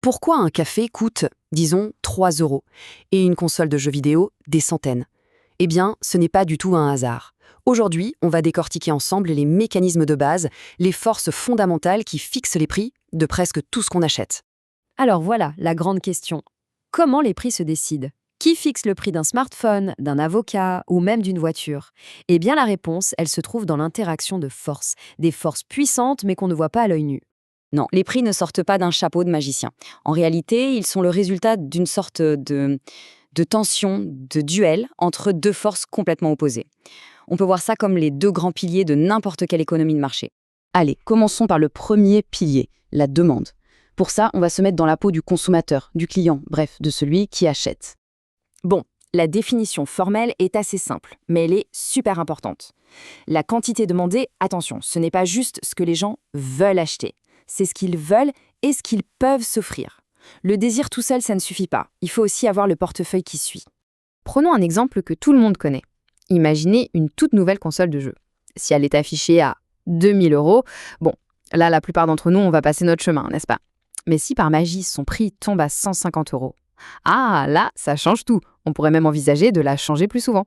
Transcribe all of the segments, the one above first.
Pourquoi un café coûte, disons, 3 euros et une console de jeux vidéo des centaines? Eh bien, ce n'est pas du tout un hasard. Aujourd'hui, on va décortiquer ensemble les mécanismes de base, les forces fondamentales qui fixent les prix de presque tout ce qu'on achète. Alors voilà, la grande question. Comment les prix se décident? Qui fixe le prix d'un smartphone, d'un avocat ou même d'une voiture? Eh bien la réponse, elle se trouve dans l'interaction de forces, des forces puissantes mais qu'on ne voit pas à l'œil nu. Non, les prix ne sortent pas d'un chapeau de magicien. En réalité, ils sont le résultat d'une sorte de tension, de duel entre deux forces complètement opposées. On peut voir ça comme les deux grands piliers de n'importe quelle économie de marché. Allez, commençons par le premier pilier, la demande. Pour ça, on va se mettre dans la peau du consommateur, du client, bref, de celui qui achète. Bon, la définition formelle est assez simple, mais elle est super importante. La quantité demandée, attention, ce n'est pas juste ce que les gens veulent acheter. C'est ce qu'ils veulent et ce qu'ils peuvent s'offrir. Le désir tout seul, ça ne suffit pas. Il faut aussi avoir le portefeuille qui suit. Prenons un exemple que tout le monde connaît. Imaginez une toute nouvelle console de jeu. Si elle est affichée à 2000 euros, bon, là, la plupart d'entre nous, on va passer notre chemin, n'est-ce pas? Mais si par magie, son prix tombe à 150 euros, ah, là, ça change tout. On pourrait même envisager de la changer plus souvent.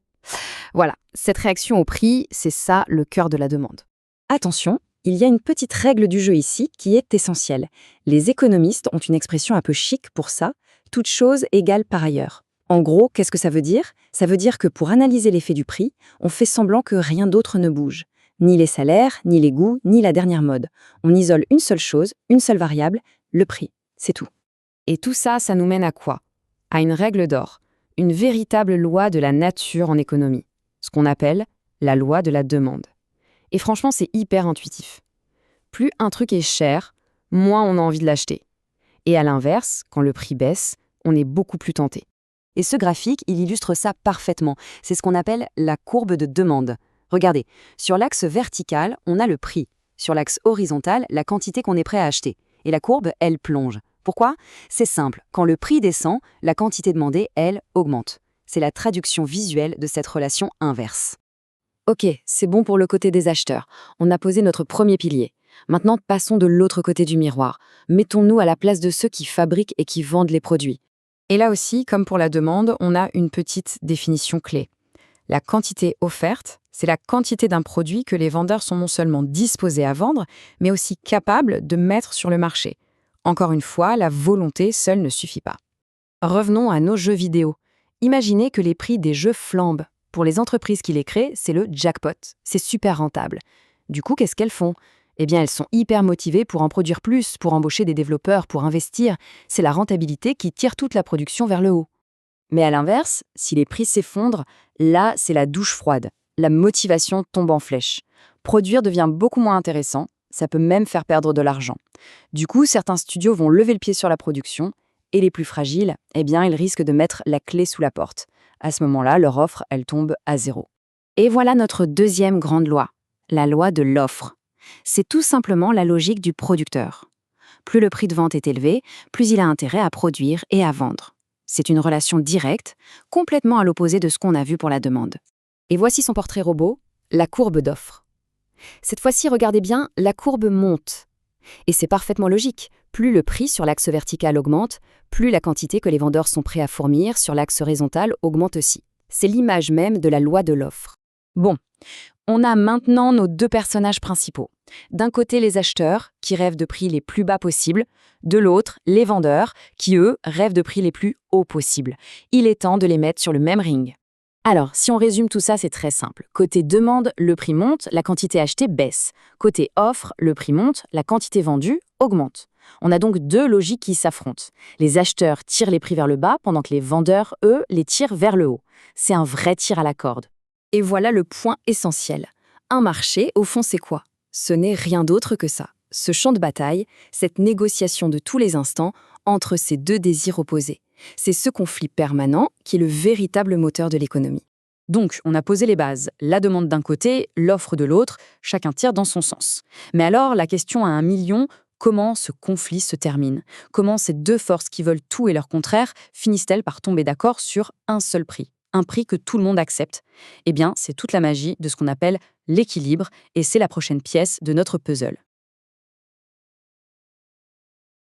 Voilà, cette réaction au prix, c'est ça le cœur de la demande. Attention, il y a une petite règle du jeu ici qui est essentielle. Les économistes ont une expression un peu chic pour ça, toute chose égale par ailleurs. En gros, qu'est-ce que ça veut dire? Ça veut dire que pour analyser l'effet du prix, on fait semblant que rien d'autre ne bouge. Ni les salaires, ni les goûts, ni la dernière mode. On isole une seule chose, une seule variable, le prix. C'est tout. Et tout ça, ça nous mène à quoi? À une règle d'or, une véritable loi de la nature en économie, ce qu'on appelle la loi de la demande. Et franchement, c'est hyper intuitif. Plus un truc est cher, moins on a envie de l'acheter. Et à l'inverse, quand le prix baisse, on est beaucoup plus tenté. Et ce graphique, il illustre ça parfaitement. C'est ce qu'on appelle la courbe de demande. Regardez, sur l'axe vertical, on a le prix. Sur l'axe horizontal, la quantité qu'on est prêt à acheter. Et la courbe, elle plonge. Pourquoi? C'est simple. Quand le prix descend, la quantité demandée, elle, augmente. C'est la traduction visuelle de cette relation inverse. Ok, c'est bon pour le côté des acheteurs. On a posé notre premier pilier. Maintenant, passons de l'autre côté du miroir. Mettons-nous à la place de ceux qui fabriquent et qui vendent les produits. Et là aussi, comme pour la demande, on a une petite définition clé. La quantité offerte, c'est la quantité d'un produit que les vendeurs sont non seulement disposés à vendre, mais aussi capables de mettre sur le marché. Encore une fois, la volonté seule ne suffit pas. Revenons à nos jeux vidéo. Imaginez que les prix des jeux flambent. Pour les entreprises qui les créent, c'est le jackpot. C'est super rentable. Du coup, qu'est-ce qu'elles font? Eh bien, elles sont hyper motivées pour en produire plus, pour embaucher des développeurs, pour investir. C'est la rentabilité qui tire toute la production vers le haut. Mais à l'inverse, si les prix s'effondrent, là, c'est la douche froide. La motivation tombe en flèche. Produire devient beaucoup moins intéressant, ça peut même faire perdre de l'argent. Du coup, certains studios vont lever le pied sur la production, et les plus fragiles, eh bien, ils risquent de mettre la clé sous la porte. À ce moment-là, leur offre, elle tombe à zéro. Et voilà notre deuxième grande loi, la loi de l'offre. C'est tout simplement la logique du producteur. Plus le prix de vente est élevé, plus il a intérêt à produire et à vendre. C'est une relation directe, complètement à l'opposé de ce qu'on a vu pour la demande. Et voici son portrait robot, la courbe d'offre. Cette fois-ci, regardez bien, la courbe monte. Et c'est parfaitement logique. Plus le prix sur l'axe vertical augmente, plus la quantité que les vendeurs sont prêts à fournir sur l'axe horizontal augmente aussi. C'est l'image même de la loi de l'offre. Bon, on a maintenant nos deux personnages principaux. D'un côté, les acheteurs, qui rêvent de prix les plus bas possibles. De l'autre, les vendeurs, qui, eux, rêvent de prix les plus hauts possibles. Il est temps de les mettre sur le même ring. Alors, si on résume tout ça, c'est très simple. Côté demande, le prix monte, la quantité achetée baisse. Côté offre, le prix monte, la quantité vendue augmente. On a donc deux logiques qui s'affrontent. Les acheteurs tirent les prix vers le bas, pendant que les vendeurs, eux, les tirent vers le haut. C'est un vrai tir à la corde. Et voilà le point essentiel. Un marché, au fond, c'est quoi? Ce n'est rien d'autre que ça. Ce champ de bataille, cette négociation de tous les instants entre ces deux désirs opposés. C'est ce conflit permanent qui est le véritable moteur de l'économie. Donc, on a posé les bases. La demande d'un côté, l'offre de l'autre, chacun tire dans son sens. Mais alors, la question à 1 million, comment ce conflit se termine? Comment ces deux forces qui veulent tout et leur contraire finissent-elles par tomber d'accord sur un seul prix? Un prix que tout le monde accepte? Eh bien, c'est toute la magie de ce qu'on appelle l'équilibre, et c'est la prochaine pièce de notre puzzle.